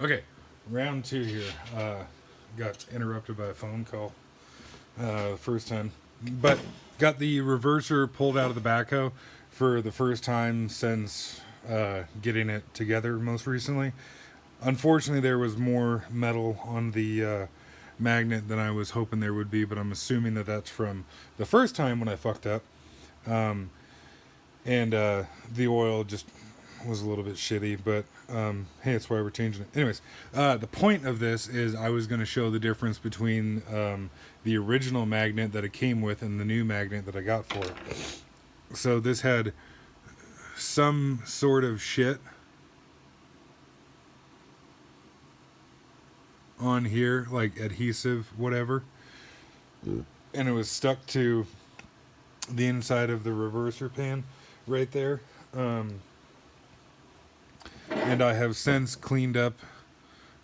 Okay, round two here. Got interrupted by a phone call the first time, but got the reverser pulled out of the backhoe for the first time since getting it together most recently. Unfortunately, there was more metal on the magnet than I was hoping there would be, but I'm assuming that that's from the first time when I fucked up. Um, and the oil just was a little bit shitty, but hey, that's why we're changing it. Anyways, the point of this is I was going to show the difference between the original magnet that it came with and the new magnet that I got for it. So this had some sort of shit on here, like adhesive, whatever, and it was stuck to the inside of the reverser pan right there. And I have since cleaned up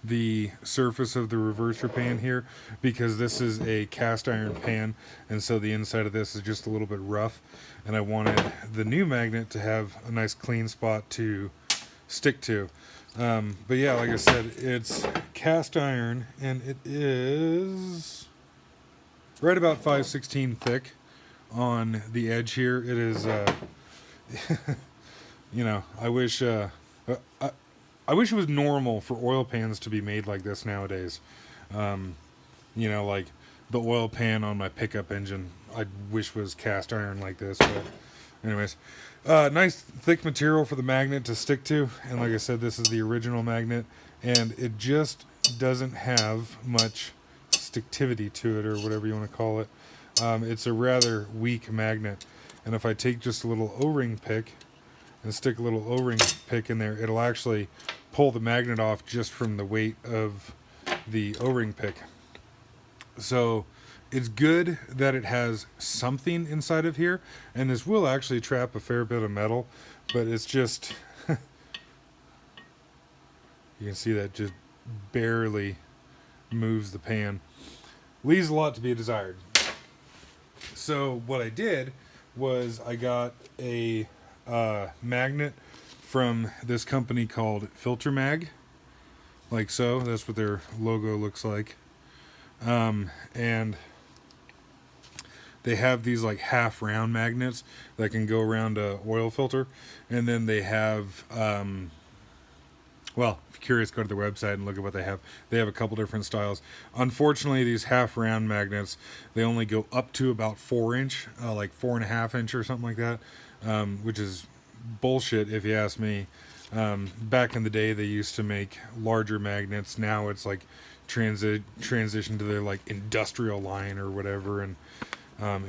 the surface of the reverser pan here because this is a cast iron pan, and so the inside of this is just a little bit rough, and I wanted the new magnet to have a nice clean spot to stick to. But yeah, like I said, it's cast iron, and it is right about 5/16 thick on the edge here. It is I wish I wish it was normal for oil pans to be made like this nowadays. Um, like the oil pan on my pickup engine, I wish was cast iron like this. But, anyways, nice thick material for the magnet to stick to. And like I said, this is the original magnet, and it just doesn't have much sticktivity to it, or whatever you want to call it. It's a rather weak magnet. And if I take just a little O-ring pick and stick a little O-ring pick in there, it'll actually pull the magnet off just from the weight of the O-ring pick. So it's good that it has something inside of here, and this will actually trap a fair bit of metal, but it's just you can see that just barely moves the pan. Leaves a lot to be desired. So what I did was I got a magnet from this company called Filter Mag, like so. That's what their logo looks like. And they have these like half round magnets that can go around a oil filter, and then they have well, if you're curious, go to their website and look at what they have. They have a couple different styles. Unfortunately, these half round magnets, they only go up to about 4 inch, like 4.5 inch or something like that, which is bullshit if you ask me. Back in the day, they used to make larger magnets. Now it's like transition to their like industrial line or whatever. And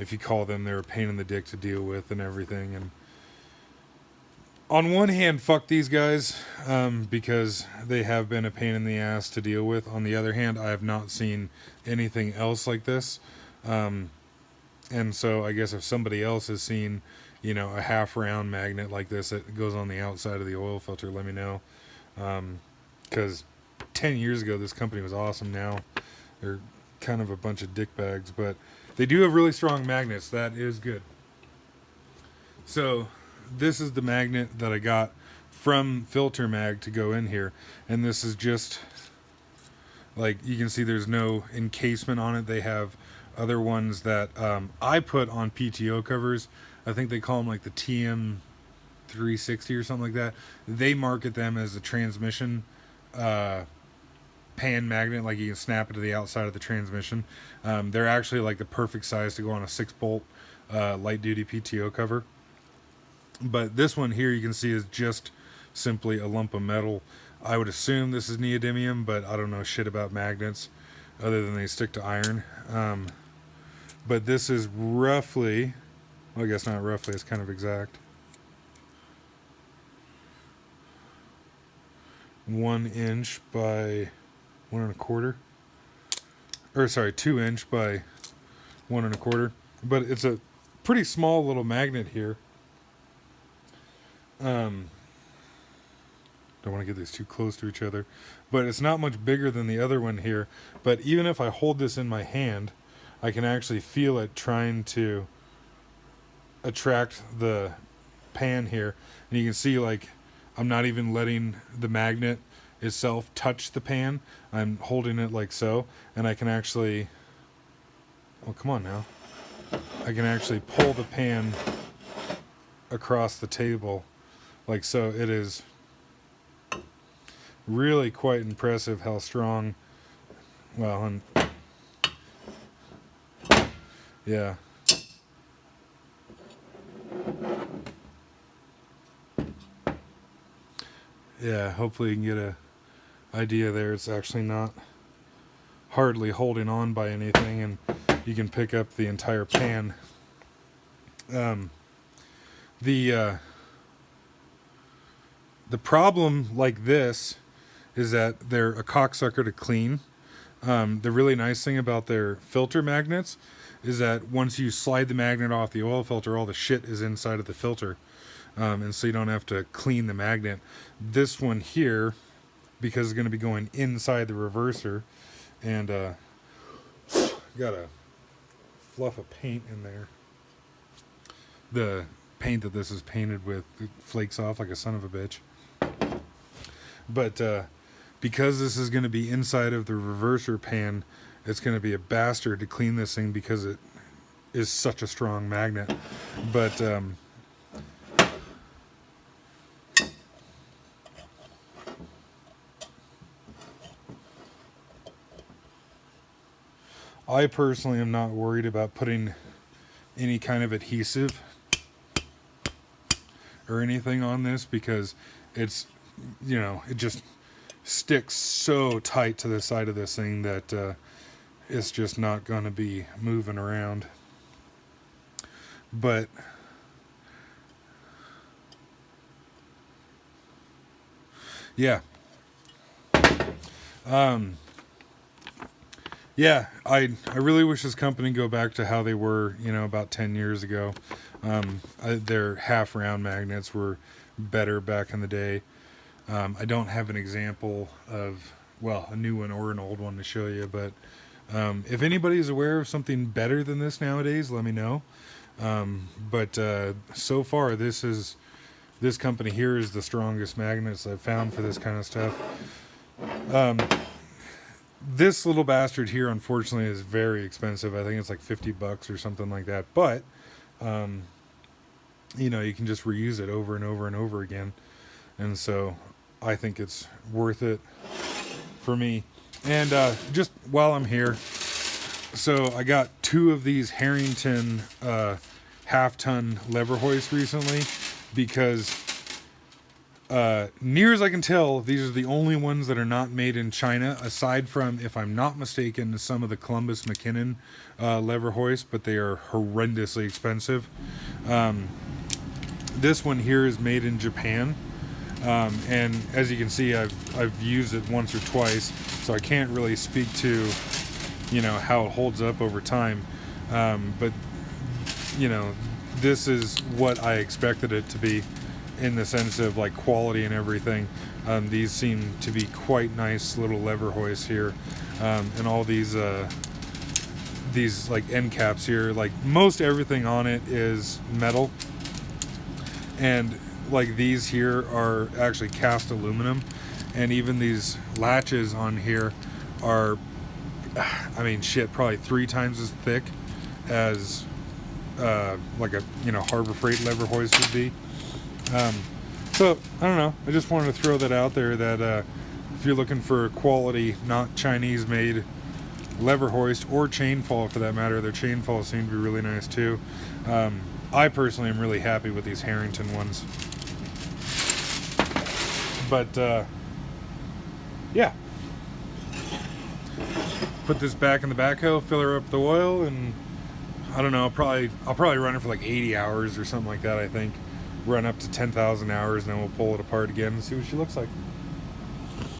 if you call them, they're a pain in the dick to deal with and everything. And on one hand, fuck these guys, because they have been a pain in the ass to deal with. On the other hand, I have not seen anything else like this. And so I guess if somebody else has seen, a half round magnet like this that goes on the outside of the oil filter, let me know. Because 10 years ago, this company was awesome. Now they're kind of a bunch of dickbags, but they do have really strong magnets. That is good. So this is the magnet that I got from Filter Mag to go in here, and this is just like you can see there's no encasement on it. They have other ones that I put on PTO covers. I think they call them like the TM 360 or something like that. They market them as a transmission pan magnet, like you can snap it to the outside of the transmission. They're actually like the perfect size to go on a 6-bolt light duty PTO cover. But this one here you can see is just simply a lump of metal. I would assume this is neodymium, but I don't know shit about magnets other than they stick to iron. But this is roughly, well, I guess not roughly, it's kind of exact, 1 inch by 1 1/4. Or sorry, 2 inch by 1 1/4. But it's a pretty small little magnet here. Don't want to get these too close to each other, but it's not much bigger than the other one here. But even if I hold this in my hand, I can actually feel it trying to attract the pan here, and you can see like I'm not even letting the magnet itself touch the pan. I'm holding it like so, and I can actually, oh, come on now. I can actually pull the pan across the table like so. It is really quite impressive how strong, well, and yeah. Yeah, hopefully you can get a idea there. It's actually not hardly holding on by anything, and you can pick up the entire pan. The problem like this is that they're a cocksucker to clean. The really nice thing about their filter magnets is that once you slide the magnet off the oil filter, all the shit is inside of the filter. And so you don't have to clean the magnet. This one here, because it's going to be going inside the reverser, and got a fluff of paint in there. The paint that this is painted with, it flakes off like a son of a bitch. But because this is going to be inside of the reverser pan, it's going to be a bastard to clean this thing because it is such a strong magnet. But I personally am not worried about putting any kind of adhesive or anything on this because it's, you know, it just sticks so tight to the side of this thing that it's just not going to be moving around. But yeah. Yeah, I really wish this company go back to how they were, you know, about 10 years ago. Their half round magnets were better back in the day. I don't have an example of, well, a new one or an old one to show you, but if anybody is aware of something better than this nowadays, let me know. But so far, this company here is the strongest magnets I've found for this kind of stuff. This little bastard here, unfortunately, is very expensive. I think it's like $50 or something like that. But, you know, you can just reuse it over and over and over again. And so I think it's worth it for me. And just while I'm here, so I got 2 of these Harrington half-ton lever hoists recently because near as I can tell, these are the only ones that are not made in China, aside from, if I'm not mistaken, some of the Columbus McKinnon lever hoists, but they are horrendously expensive. This one here is made in Japan, and as you can see, I've used it once or twice, so I can't really speak to, you know, how it holds up over time. But you know, this is what I expected it to be, in the sense of like quality and everything. These seem to be quite nice little lever hoists here, and all these like end caps here, like most everything on it is metal, and like these here are actually cast aluminum, and even these latches on here are, I mean, shit, probably 3 times as thick as like a, you know, Harbor Freight lever hoist would be. So I don't know, I just wanted to throw that out there, that if you're looking for a quality, not Chinese made lever hoist, or chain fall for that matter, their chain falls seem to be really nice too. I personally am really happy with these Harrington ones. But yeah, put this back in the backhoe, fill her up with the oil, and I don't know, I'll probably run it for like 80 hours or something like that. I think run up to 10,000 hours, and then we'll pull it apart again and see what she looks like.